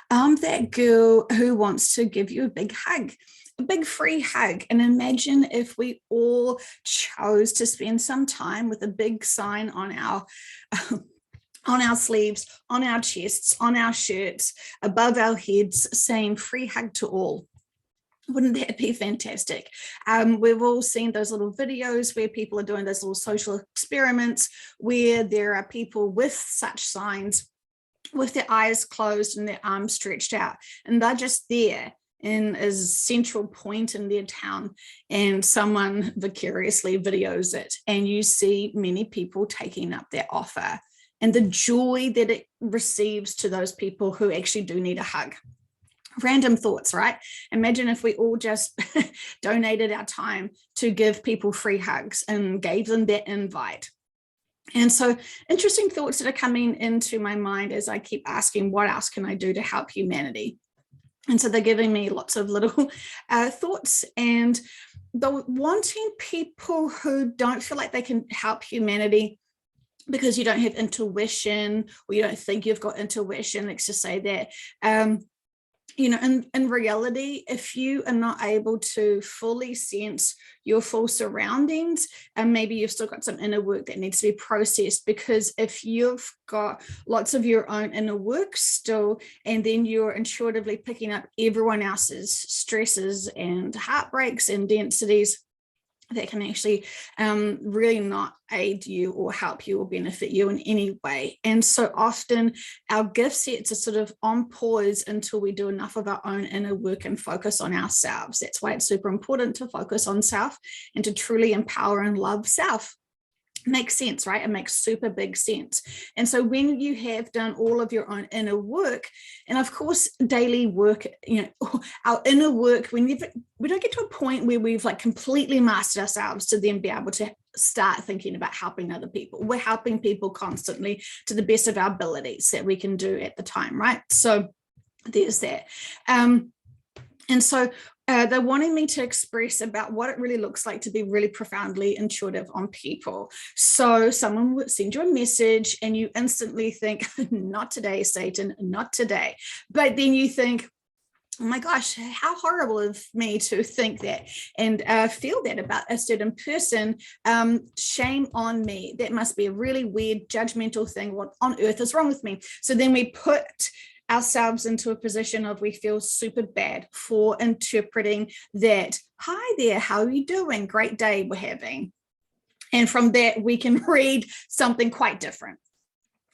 I'm that girl who wants to give you a big hug, a big free hug. And imagine if we all chose to spend some time with a big sign on our on our sleeves, on our chests, on our shirts, above our heads, saying free hug to all. Wouldn't that be fantastic? We've all seen those little videos where people are doing those little social experiments where there are people with such signs with their eyes closed and their arms stretched out, and they're just there in a central point in their town, and someone vicariously videos it, and you see many people taking up that offer and the joy that it receives to those people who actually do need a hug. Random thoughts, right? Imagine if we all just donated our time to give people free hugs and gave them that invite. And so interesting thoughts that are coming into my mind as I keep asking, what else can I do to help humanity? And so they're giving me lots of little thoughts, and they're wanting people who don't feel like they can help humanity because you don't have intuition, or you don't think you've got intuition. Let's just say that. In reality, if you are not able to fully sense your full surroundings, and maybe you've still got some inner work that needs to be processed, because if you've got lots of your own inner work still, and then you're intuitively picking up everyone else's stresses and heartbreaks and densities, that can actually really not aid you or help you or benefit you in any way. And so often our gift sets are sort of on pause until we do enough of our own inner work and focus on ourselves. That's why it's super important to focus on self and to truly empower and love self. Makes sense, right? It makes super big sense. And so when you have done all of your own inner work, and of course daily work, our inner work, we don't get to a point where we've like completely mastered ourselves to then be able to start thinking about helping other people. We're helping people constantly to the best of our abilities that we can do at the time, right? So there's that. And so they're wanting me to express about what it really looks like to be really profoundly intuitive on people. So someone would send you a message and you instantly think, not today, Satan, not today. But then you think, oh my gosh, how horrible of me to think that and feel that about a certain person. Shame on me. That must be a really weird, judgmental thing. What on earth is wrong with me? So then we put ourselves into a position of we feel super bad for interpreting that. Hi there, how are you doing? Great day we're having. And from that, we can read something quite different.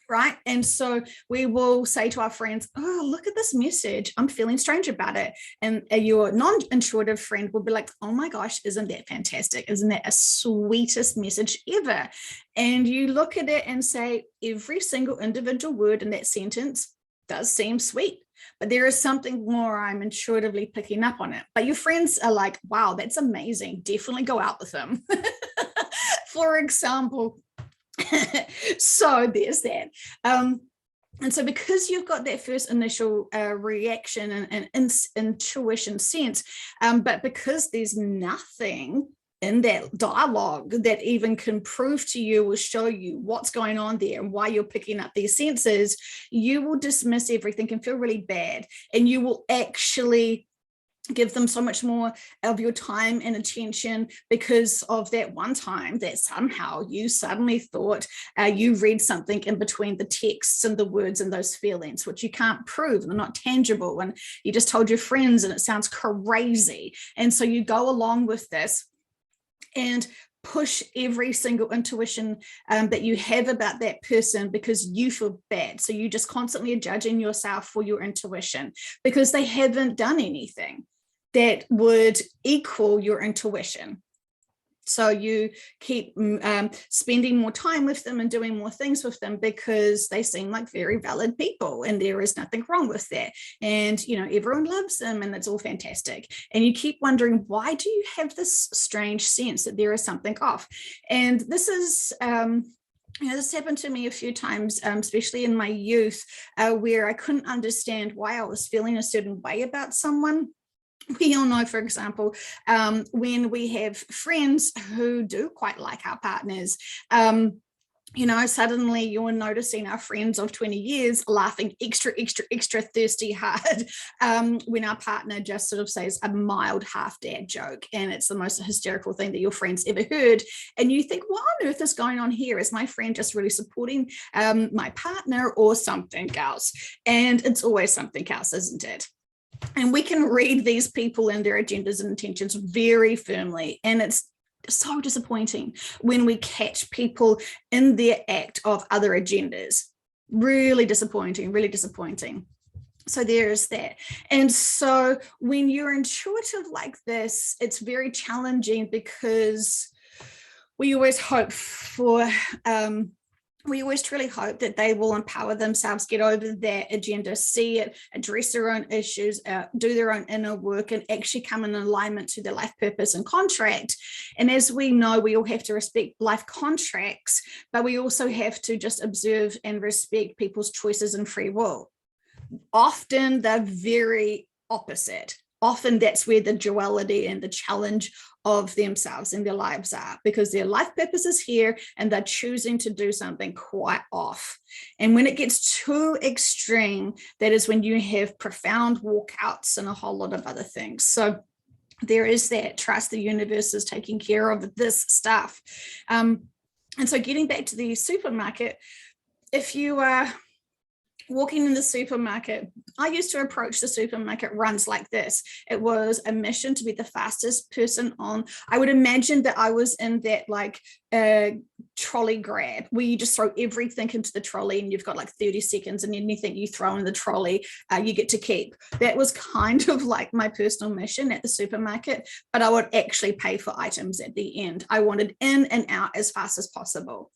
Right. And so we will say to our friends, oh, look at this message. I'm feeling strange about it. And your non-intuitive friend will be like, oh my gosh, isn't that fantastic? Isn't that a sweetest message ever? And you look at it and say, every single individual word in that sentence does seem sweet, but there is something more. I'm intuitively picking up on it. But your friends are like, wow, that's amazing. Definitely go out with them. For example. So there's that. And so because you've got that first initial reaction and intuition sense, but because there's nothing in that dialogue that even can prove to you or show you what's going on there and why you're picking up these senses, you will dismiss everything and feel really bad. And you will actually give them so much more of your time and attention because of that one time that somehow you suddenly thought you read something in between the texts and the words and those feelings, which you can't prove, they're not tangible, and you just told your friends and it sounds crazy. And so you go along with this and push every single intuition that you have about that person because you feel bad. So you just constantly are judging yourself for your intuition because they haven't done anything that would equal your intuition. So you keep spending more time with them and doing more things with them because they seem like very valid people and there is nothing wrong with that. And, everyone loves them and that's all fantastic. And you keep wondering, why do you have this strange sense that there is something off? And this is... this happened to me a few times, especially in my youth, where I couldn't understand why I was feeling a certain way about someone. We all know, for example, when we have friends who do quite like our partners, you know, suddenly you're noticing our friends of 20 years laughing extra thirsty hard when our partner just sort of says a mild half dad joke. And it's the most hysterical thing that your friend's ever heard. And you think, what on earth is going on here? Is my friend just really supporting my partner or something else? And it's always something else, isn't it? And we can read these people and their agendas and intentions very firmly. And it's so disappointing when we catch people in their act of other agendas. Really disappointing, really disappointing. So there's that. And so when you're intuitive like this, it's very challenging because we always hope for we always truly hope that they will empower themselves, get over their agenda, see it, address their own issues, do their own inner work, and actually come in alignment to their life purpose and contract. And as we know, we all have to respect life contracts, but we also have to just observe and respect people's choices and free will. Often they're very opposite. Often that's where the duality and the challenge of themselves and their lives are, because their life purpose is here and they're choosing to do something quite off. And when it gets too extreme, that is when you have profound walkouts and a whole lot of other things. So there is that. Trust the universe is taking care of this stuff. And so getting back to the supermarket, if you are walking in the supermarket, I used to approach the supermarket runs like this. It was a mission to be the fastest person on. I would imagine that I was in that like trolley grab where you just throw everything into the trolley and you've got like 30 seconds and anything you throw in the trolley, you get to keep. That was kind of like my personal mission at the supermarket, but I would actually pay for items at the end. I wanted in and out as fast as possible.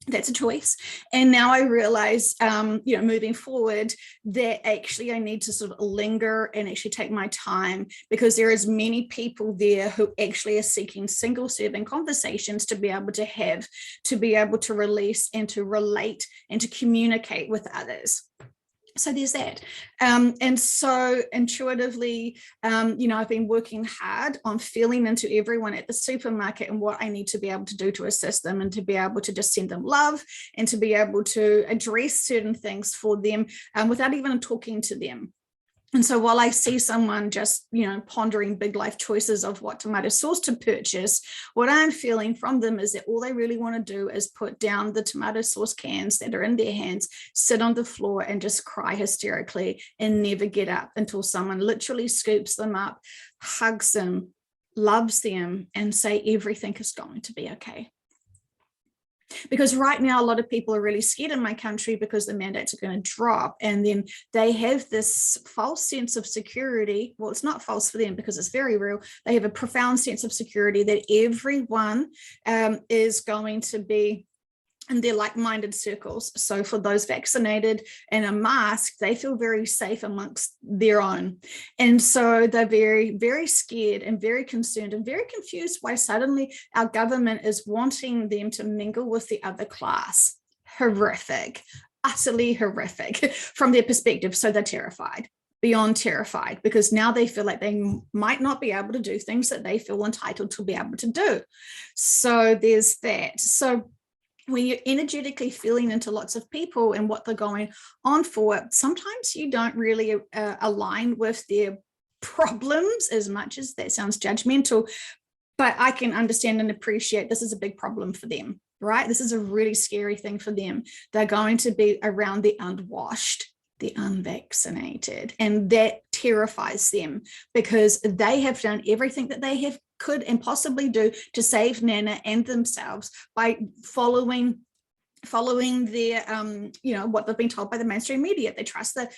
That's a choice. And now I realize, moving forward, that actually I need to sort of linger and actually take my time, because there is many people there who actually are seeking single serving conversations to be able to have, to be able to release and to relate and to communicate with others. So there's that. And so intuitively, I've been working hard on feeling into everyone at the supermarket and what I need to be able to do to assist them, and to be able to just send them love and to be able to address certain things for them without even talking to them. And so while I see someone just, pondering big life choices of what tomato sauce to purchase, what I'm feeling from them is that all they really want to do is put down the tomato sauce cans that are in their hands, sit on the floor and just cry hysterically and never get up until someone literally scoops them up, hugs them, loves them, and say everything is going to be okay. Because right now, a lot of people are really scared in my country because the mandates are going to drop. And then they have this false sense of security. Well, it's not false for them because it's very real. They have a profound sense of security that everyone is going to be in their like-minded circles. So for those vaccinated and a mask, they feel very safe amongst their own. And so they're very, very scared and very concerned and very confused why suddenly our government is wanting them to mingle with the other class. Horrific, utterly horrific from their perspective. So they're terrified, beyond terrified, because now they feel like they might not be able to do things that they feel entitled to be able to do. So there's that. So when you're energetically feeling into lots of people and what they're going on for, sometimes you don't really align with their problems, as much as that sounds judgmental, but I can understand and appreciate this is a big problem for them, right? This is a really scary thing for them. They're going to be around the unwashed, the unvaccinated, and that terrifies them because they have done everything that they could and possibly do to save Nana and themselves by following their what they've been told by the mainstream media. They trust the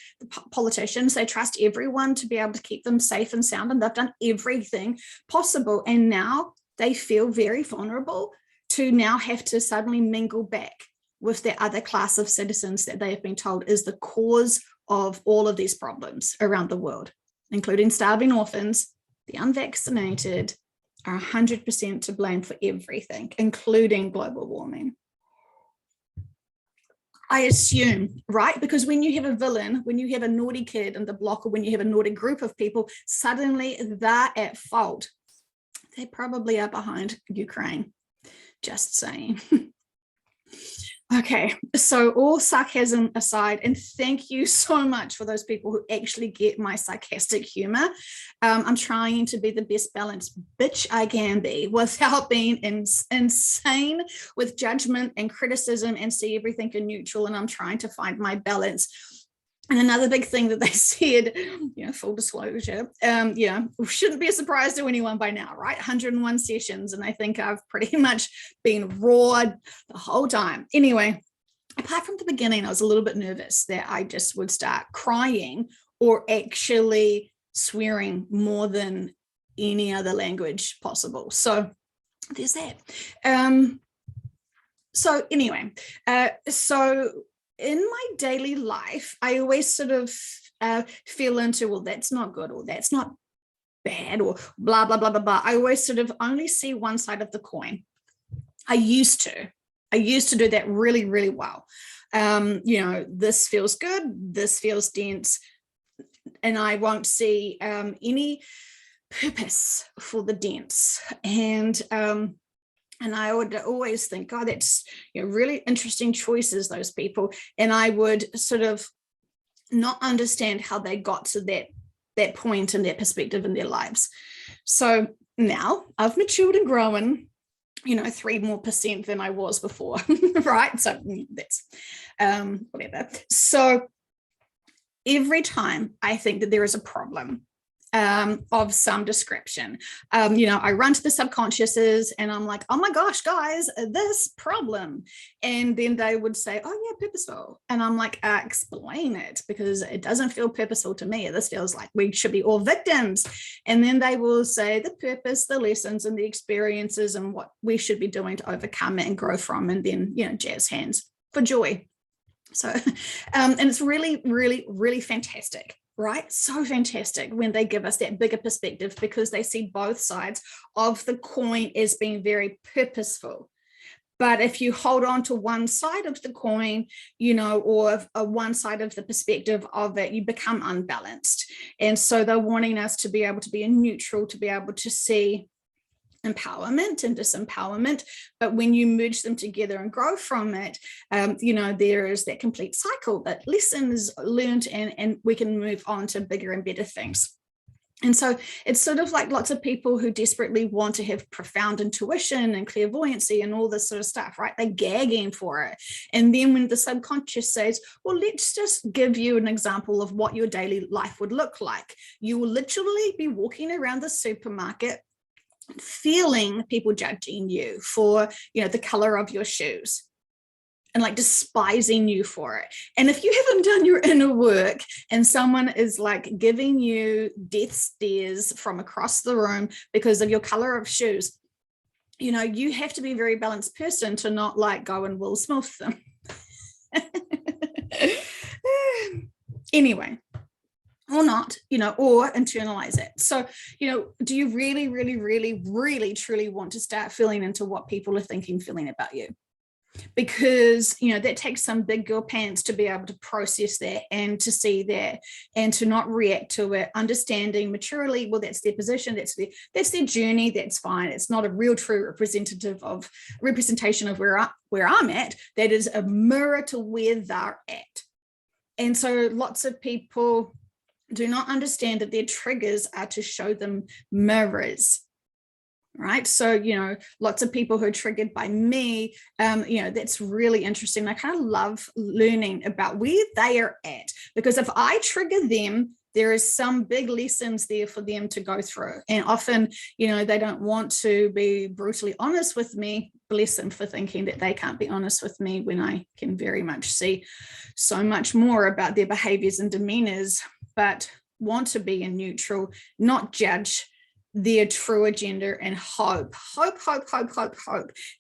politicians, they trust everyone to be able to keep them safe and sound, and they've done everything possible, and now they feel very vulnerable to now have to suddenly mingle back with the other class of citizens that they have been told is the cause of all of these problems around the world, including starving orphans. The unvaccinated are 100% to blame for everything, including global warming. I assume, right? Because when you have a villain, when you have a naughty kid in the block, or when you have a naughty group of people, suddenly they're at fault. They probably are behind Ukraine, just saying. Okay, so all sarcasm aside, and thank you so much for those people who actually get my sarcastic humor. I'm trying to be the best balanced bitch I can be without being insane with judgment and criticism and see everything in neutral. And I'm trying to find my balance. And another big thing that they said, full disclosure, shouldn't be a surprise to anyone by now, right? 101 sessions. And I think I've pretty much been raw the whole time. Anyway, apart from the beginning, I was a little bit nervous that I just would start crying or actually swearing more than any other language possible. So there's that. So anyway, in my daily life, I always sort of feel into, well, that's not good, or that's not bad, or blah, blah, blah, blah, blah. I always sort of only see one side of the coin. I used to do that really, really well. This feels good, this feels dense, and I won't see any purpose for the dense. And I would always think, God, that's really interesting choices, those people. And I would sort of not understand how they got to that point and that perspective in their lives. So now I've matured and grown, 3% more than I was before, right? So that's whatever. So every time I think that there is a problem, of some description. I run to the subconsciouses and I'm like, oh my gosh, guys, this problem. And then they would say, oh yeah, purposeful. And I'm like, explain it, because it doesn't feel purposeful to me. This feels like we should be all victims. And then they will say the purpose, the lessons and the experiences and what we should be doing to overcome it and grow from, and then, jazz hands for joy. So, and it's really, really, really fantastic. Right? So fantastic when they give us that bigger perspective, because they see both sides of the coin as being very purposeful. But if you hold on to one side of the coin, or one side of the perspective of it, you become unbalanced. And so they're wanting us to be able to be in neutral, to be able to see empowerment and disempowerment. But when you merge them together and grow from it, there is that complete cycle that lessons learned, and we can move on to bigger and better things. And so it's sort of like lots of people who desperately want to have profound intuition and clairvoyancy and all this sort of stuff, right? They're gagging for it. And then when the subconscious says, well, let's just give you an example of what your daily life would look like. You will literally be walking around the supermarket feeling people judging you for, the color of your shoes, and like despising you for it. And if you haven't done your inner work and someone is like giving you death stares from across the room because of your color of shoes, you have to be a very balanced person to not like go and Will Smith them. Anyway, or not, or internalize it. So, do you really, really, really, really, truly want to start feeling into what people are thinking, feeling about you? Because, that takes some big girl pants to be able to process that and to see that and to not react to it, understanding maturely, well, that's their position, that's their journey, that's fine. It's not a real true representation of where I'm at. That is a mirror to where they're at. And so lots of people do not understand that their triggers are to show them mirrors, right? So, lots of people who are triggered by me, that's really interesting. I kind of love learning about where they are at, because if I trigger them, there is some big lessons there for them to go through. And often, they don't want to be brutally honest with me. Bless them for thinking that they can't be honest with me when I can very much see so much more about their behaviors and demeanors, but want to be in neutral, not judge their true agenda, and hope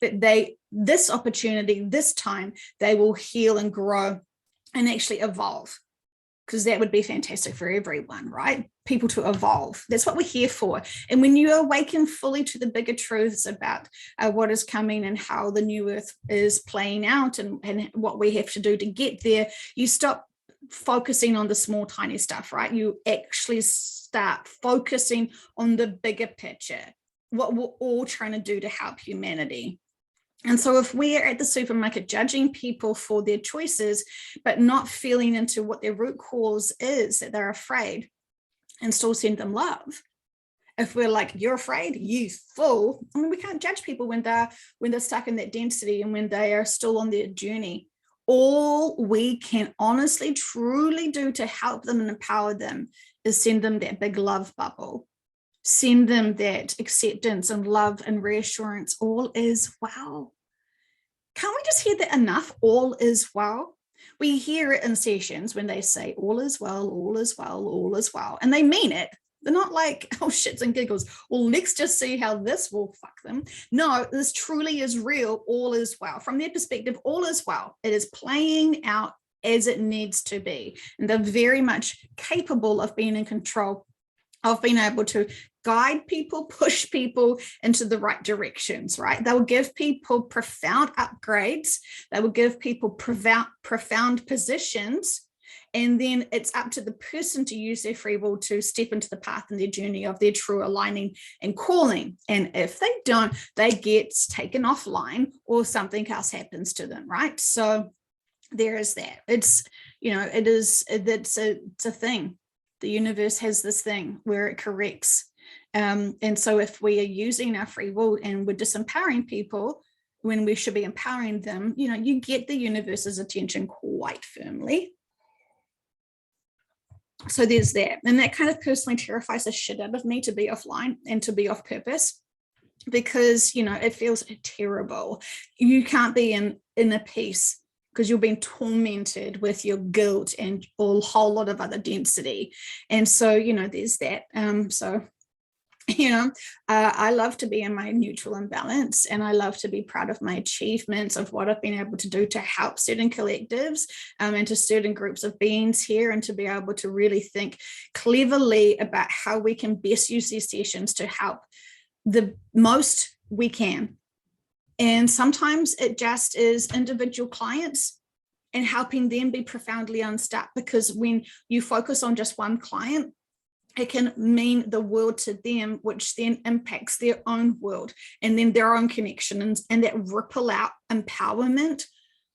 that this opportunity, this time, they will heal and grow and actually evolve. Because that would be fantastic for everyone, right? People to evolve. That's what we're here for. And when you awaken fully to the bigger truths about what is coming and how the new earth is playing out and what we have to do to get there, you stop focusing on the small, tiny stuff, right? You actually start focusing on the bigger picture, what we're all trying to do to help humanity. And so if we're at the supermarket judging people for their choices, but not feeling into what their root cause is, that they're afraid, and still send them love. If we're like, you're afraid, you fool. I mean, we can't judge people when they're stuck in that density and when they are still on their journey. All we can honestly, truly do to help them and empower them is send them that big love bubble. Send them that acceptance and love and reassurance. All is well. Can't we just hear that enough? All is well. We hear it in sessions when they say all is well, all is well, all is well, and they mean it. They're not like, oh, shits and giggles. Well, let's just see how this will fuck them. No, this truly is real. All is well. From their perspective, all is well. It is playing out as it needs to be. And they're very much capable of being in control, of being able to guide people, push people into the right directions, right? They will give people profound upgrades. They will give people profound positions. And then it's up to the person to use their free will to step into the path and their journey of their true aligning and calling. And if they don't, they get taken offline or something else happens to them, right? So there is that. It's, it's a thing. The universe has this thing where it corrects. And so if we are using our free will and we're disempowering people when we should be empowering them, you get the universe's attention quite firmly. So there's that. And that kind of personally terrifies the shit out of me to be offline and to be off purpose, because, it feels terrible. You can't be in a peace because you're being tormented with your guilt and a whole lot of other density. And so, there's that. I love to be in my neutral and balance, and I love to be proud of my achievements of what I've been able to do to help certain collectives and to certain groups of beings here, and to be able to really think cleverly about how we can best use these sessions to help the most we can. And sometimes it just is individual clients and helping them be profoundly unstuck, because when you focus on just one client, it can mean the world to them, which then impacts their own world and then their own connections, and that ripple out empowerment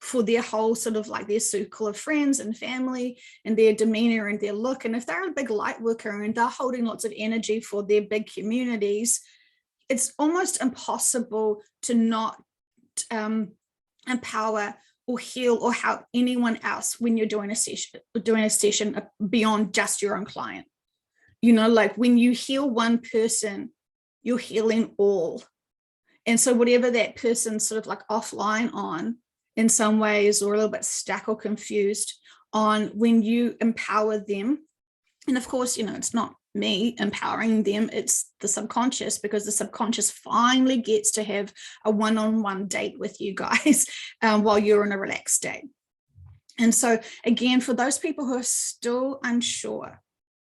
for their whole sort of like their circle of friends and family and their demeanor and their look. And if they're a big light worker and they're holding lots of energy for their big communities, it's almost impossible to not empower or heal or help anyone else when you're doing a session beyond just your own client. Like when you heal one person, you're healing all. And so whatever that person's sort of like offline on in some ways, or a little bit stuck or confused on, when you empower them, and of course, it's not me empowering them, it's the subconscious, because the subconscious finally gets to have a one-on-one date with you guys while you're in a relaxed state. And so again, for those people who are still unsure,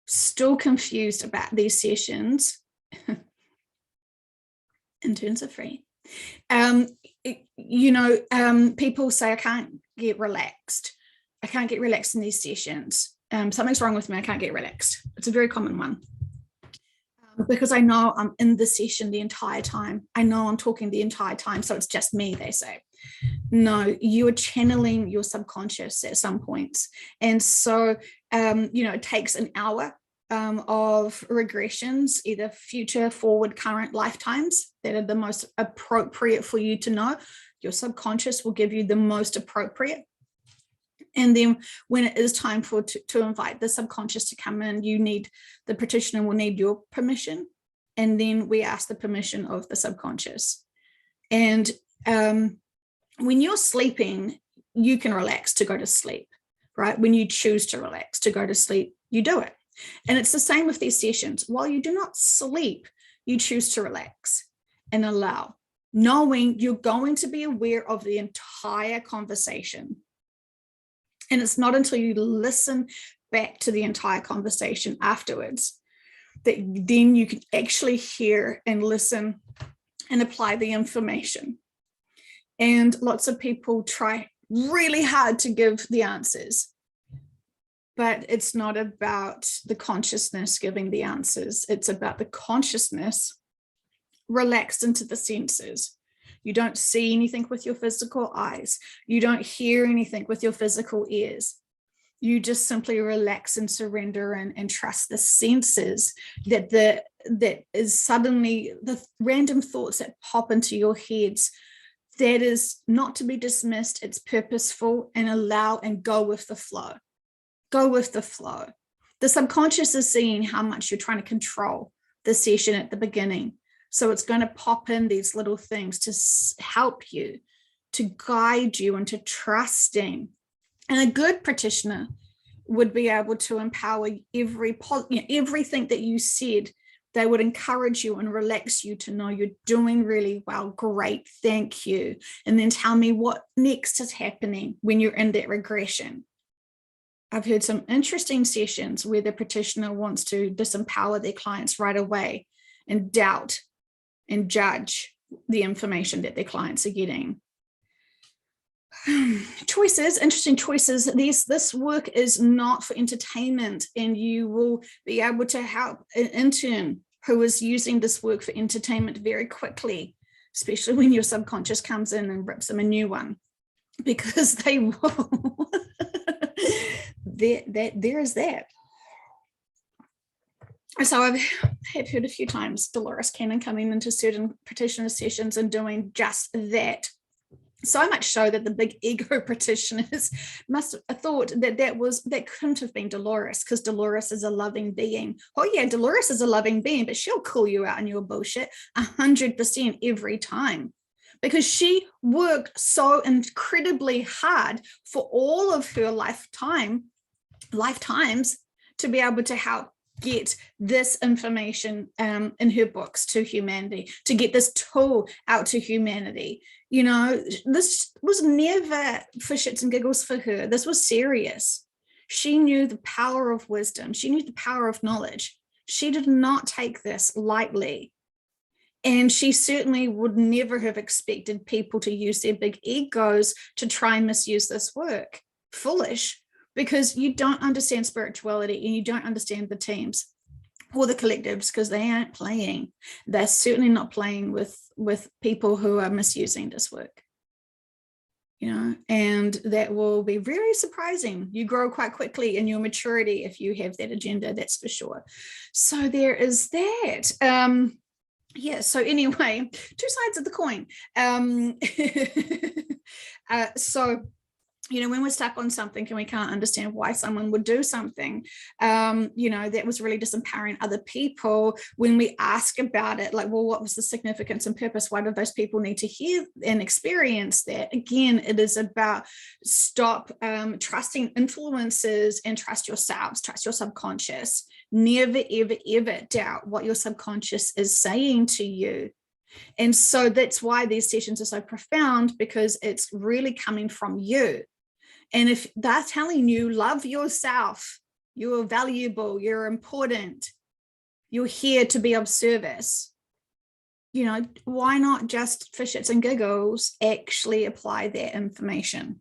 still confused about these sessions, interns are free. People say, I can't get relaxed. I can't get relaxed in these sessions. Something's wrong with me. I can't get relaxed. It's a very common one. Because I know I'm in the session the entire time. I know I'm talking the entire time. So it's just me, they say. No, you are channeling your subconscious at some points. And so, it takes an hour of regressions, either future, forward, current lifetimes that are the most appropriate for you to know. Your subconscious will give you the most appropriate. And then when it is time to invite the subconscious to come in, the practitioner will need your permission. And then we ask the permission of the subconscious. And when you're sleeping, you can relax to go to sleep, right? When you choose to relax to go to sleep, you do it. And it's the same with these sessions. While you do not sleep, you choose to relax and allow, knowing you're going to be aware of the entire conversation. And it's not until you listen back to the entire conversation afterwards that then you can actually hear and listen and apply the information. And lots of people try really hard to give the answers, but it's not about the consciousness giving the answers. It's about the consciousness relaxed into the senses. You don't see anything with your physical eyes. You don't hear anything with your physical ears. You just simply relax and surrender and trust the senses that is suddenly the random thoughts that pop into your heads. That is not to be dismissed. It's purposeful, and allow and go with the flow. Go with the flow. The subconscious is seeing how much you're trying to control the session at the beginning. So it's going to pop in these little things to help you, to guide you into trusting. And a good practitioner would be able to empower everything that you said. They would encourage you and relax you to know you're doing really well. Great, thank you. And then tell me what next is happening when you're in that regression. I've heard some interesting sessions where the practitioner wants to disempower their clients right away and doubt and judge the information that their clients are getting. Choices, interesting choices. This work is not for entertainment, and you will be able to help an intern who is using this work for entertainment very quickly, especially when your subconscious comes in and rips them a new one, because they will. There is that. So I have heard a few times Dolores Cannon coming into certain practitioner sessions and doing just that. So much so that the big ego practitioners must have thought that couldn't have been Dolores, because Dolores is a loving being. Oh yeah, Dolores is a loving being, but she'll call you out on your bullshit 100% every time, because she worked so incredibly hard for all of her lifetimes to be able to help get this information in her books to humanity, to get this tool out to humanity. You know, this was never for shits and giggles for her. This was serious. She knew the power of wisdom. She knew the power of knowledge. She did not take this lightly. And she certainly would never have expected people to use their big egos to try and misuse this work. Foolish, because you don't understand spirituality and you don't understand the teams or the collectives, because they aren't playing. They're certainly not playing with people who are misusing this work. You know, and that will be very surprising. You grow quite quickly in your maturity if you have that agenda, that's for sure. So there is that. Yeah, so anyway, two sides of the coin. So, you know, when we're stuck on something and we can't understand why someone would do something, you know, that was really disempowering other people. When we ask about it, like, well, what was the significance and purpose? Why did those people need to hear and experience that? Again, it is about stop trusting influences and trust yourselves, trust your subconscious. Never, ever, ever doubt what your subconscious is saying to you. And so that's why these sessions are so profound, because it's really coming from you. And if they're telling you, love yourself, you're valuable, you're important, you're here to be of service, you know, why not just for shits and giggles actually apply that information?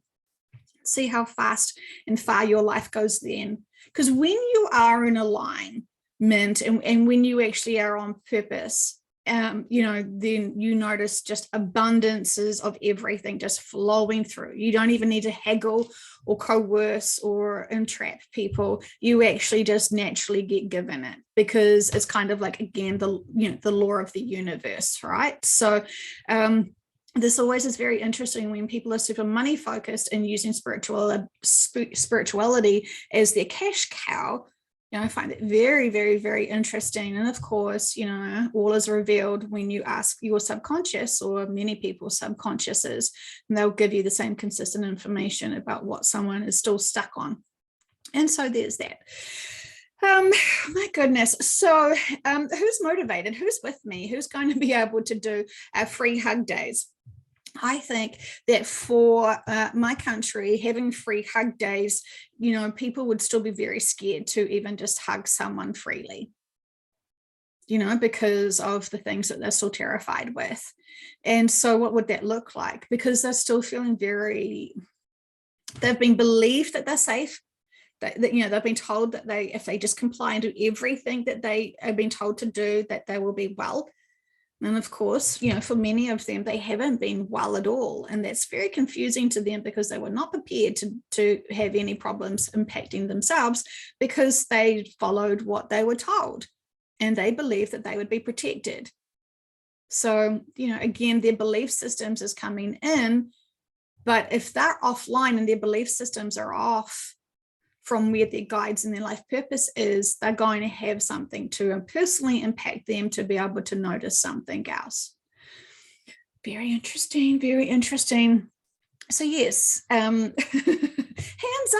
See how fast and far your life goes then. Because when you are in alignment and when you actually are on purpose, you know, then you notice just abundances of everything just flowing through. You don't even need to haggle or coerce or entrap people. You actually just naturally get given it, because it's kind of like, again, the law of the universe, right? So this always is very interesting when people are super money focused and using spirituality as their cash cow. You know, I find it very, very, very interesting. And of course, you know, all is revealed when you ask your subconscious, or many people's subconsciouses, and they'll give you the same consistent information about what someone is still stuck on. And so there's that. My goodness. So who's motivated? Who's with me? Who's going to be able to do free hug days? I think that for my country, having free hug days, you know, people would still be very scared to even just hug someone freely, you know, because of the things that they're still terrified with. And so what would that look like? Because they're still feeling they've been believed that they're safe. That, you know, they've been told that if they just comply and do everything that they have been told to do, that they will be well. And of course, for many of them, they haven't been well at all. And that's very confusing to them because they were not prepared to have any problems impacting themselves because they followed what they were told and they believed that they would be protected. So, again, their belief systems is coming in, but if they're offline and their belief systems are off from where their guides and their life purpose is, they're going to have something to personally impact them to be able to notice something else. Very interesting, very interesting. So yes, hands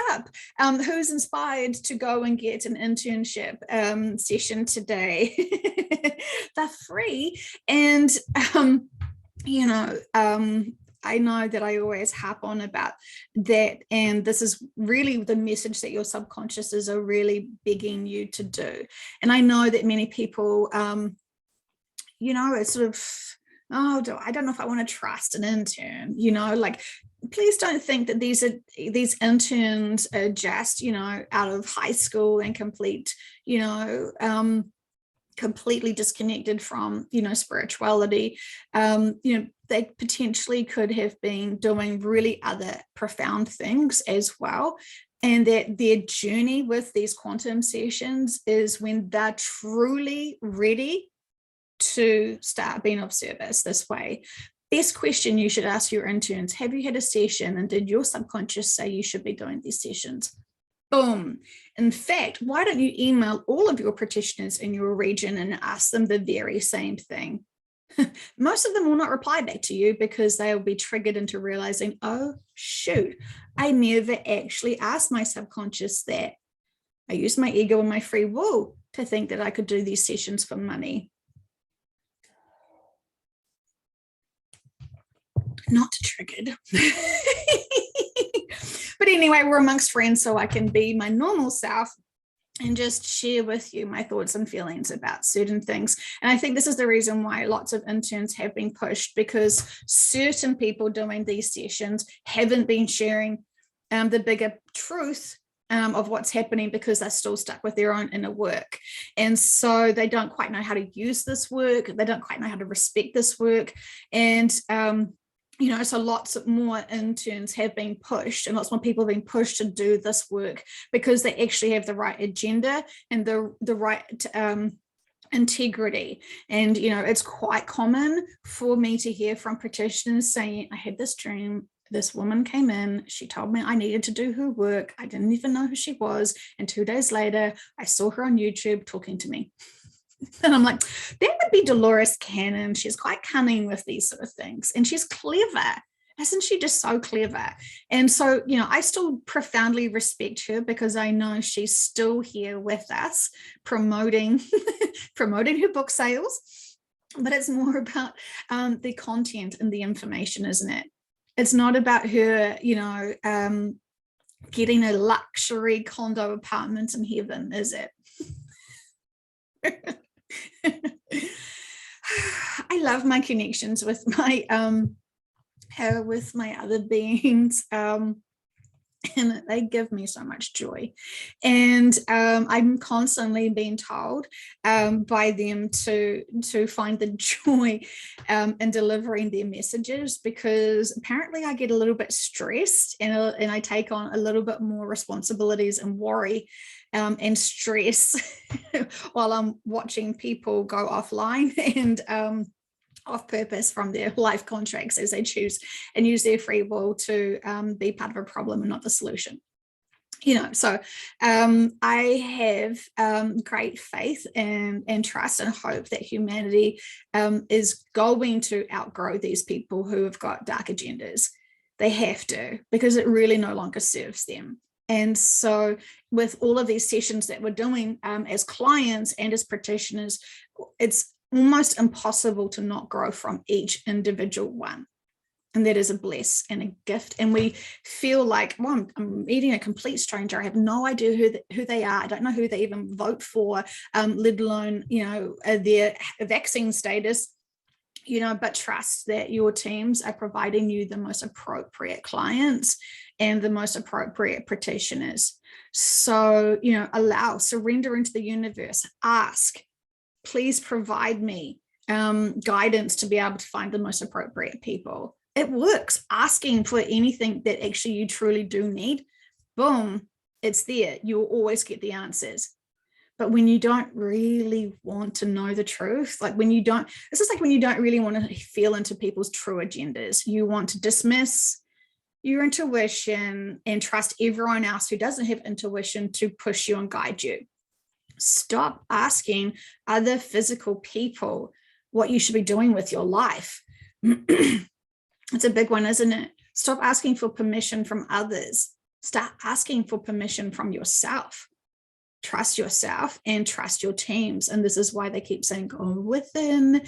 up, who's inspired to go and get an internship session today? They're free. And, I know that I always harp on about that. And this is really the message that your subconsciouses are really begging you to do. And I know that many people, it's sort of, I don't know if I want to trust an intern, like, please don't think that these interns are just, out of high school and completely disconnected from, spirituality. They potentially could have been doing really other profound things as well. And that their journey with these quantum sessions is when they're truly ready to start being of service this way. Best question you should ask your interns: have you had a session and did your subconscious say you should be doing these sessions? Boom. In fact, why don't you email all of your practitioners in your region and ask them the very same thing? Most of them will not reply back to you because they will be triggered into realizing, oh, shoot, I never actually asked my subconscious that. I used my ego and my free will to think that I could do these sessions for money. Not triggered. But anyway, we're amongst friends, so I can be my normal self and just share with you my thoughts and feelings about certain things. And I think this is the reason why lots of interns have been pushed, because certain people doing these sessions haven't been sharing the bigger truth of what's happening because they're still stuck with their own inner work. And so they don't quite know how to use this work. They don't quite know how to respect this work. And so lots more interns have been pushed and lots more people have been pushed to do this work because they actually have the right agenda and the right integrity. And, it's quite common for me to hear from practitioners saying, I had this dream. This woman came in, she told me I needed to do her work. I didn't even know who she was. And 2 days later, I saw her on YouTube talking to me. And I'm like, that would be Dolores Cannon. She's quite cunning with these sort of things. And she's clever. Isn't she just so clever? And so, I still profoundly respect her because I know she's still here with us promoting, promoting her book sales. But it's more about the content and the information, isn't it? It's not about her, getting a luxury condo apartment in heaven, is it? I love my connections with my other beings, and they give me so much joy. And I'm constantly being told by them to find the joy in delivering their messages, because apparently I get a little bit stressed and I take on a little bit more responsibilities and worry and stress while I'm watching people go offline and off purpose from their life contracts as they choose and use their free will to be part of a problem and not the solution. So I have great faith and trust and hope that humanity is going to outgrow these people who have got dark agendas. They have to, because it really no longer serves them. And so with all of these sessions that we're doing as clients and as practitioners, it's almost impossible to not grow from each individual one. And that is a bless and a gift. And we feel like, well, I'm meeting a complete stranger. I have no idea who they are. I don't know who they even vote for, let alone, their vaccine status. But trust that your teams are providing you the most appropriate clients and the most appropriate practitioners. So, surrender into the universe, ask, please provide me guidance to be able to find the most appropriate people. It works. Asking for anything that actually you truly do need, boom, it's there. You'll always get the answers. But when you don't really want to know the truth, like when you don't, it's just like when you don't really want to feel into people's true agendas, you want to dismiss your intuition and trust everyone else who doesn't have intuition to push you and guide you. Stop asking other physical people what you should be doing with your life. It's a big one, isn't it? Stop asking for permission from others. Start asking for permission from yourself. Trust yourself and trust your teams. And this is why they keep saying go within,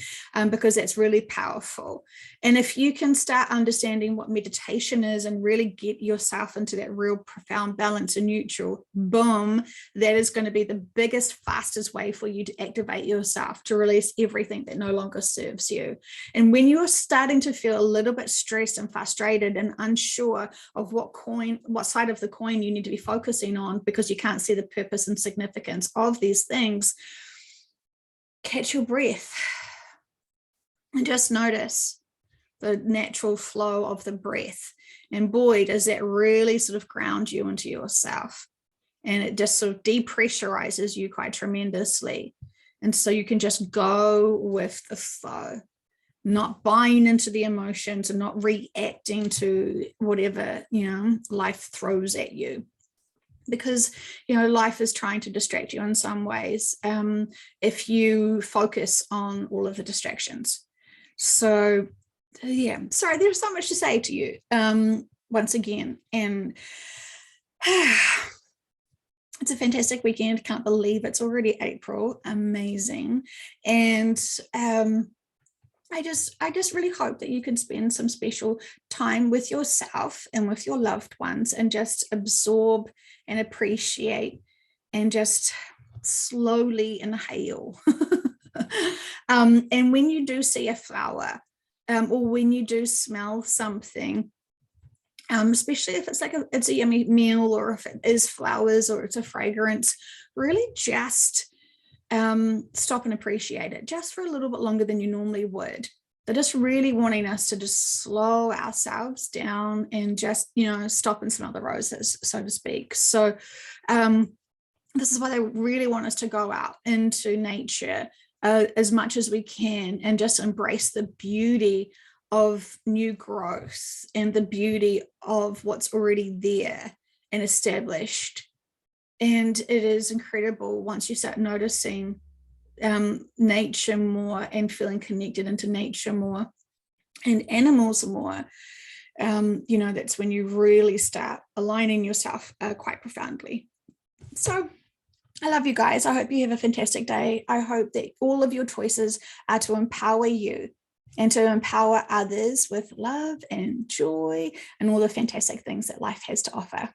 because that's really powerful. And if you can start understanding what meditation is and really get yourself into that real profound balance and neutral, boom, that is going to be the biggest, fastest way for you to activate yourself, to release everything that no longer serves you. And when you're starting to feel a little bit stressed and frustrated and unsure of what side of the coin you need to be focusing on because you can't see the purpose and significance of these things, catch your breath and just notice the natural flow of the breath. And boy, does that really sort of ground you into yourself. And it just sort of depressurizes you quite tremendously. And so you can just go with the flow, not buying into the emotions and not reacting to whatever, life throws at you. Because, life is trying to distract you in some ways if you focus on all of the distractions. So, yeah, sorry, there's so much to say to you once again. And it's a fantastic weekend. Can't believe it's already April. Amazing. And I just really hope that you can spend some special time with yourself and with your loved ones and just absorb and appreciate and just slowly inhale. And when you do see a flower or when you do smell something, especially if it's a yummy meal or if it is flowers or it's a fragrance, really just stop and appreciate it just for a little bit longer than you normally would. They're just really wanting us to just slow ourselves down and just, stop and smell the roses, so to speak. So this is why they really want us to go out into nature as much as we can and just embrace the beauty of new growth and the beauty of what's already there and established. And it is incredible once you start noticing nature more and feeling connected into nature more and animals more. That's when you really start aligning yourself quite profoundly. So I love you guys. I hope you have a fantastic day. I hope that all of your choices are to empower you and to empower others with love and joy and all the fantastic things that life has to offer.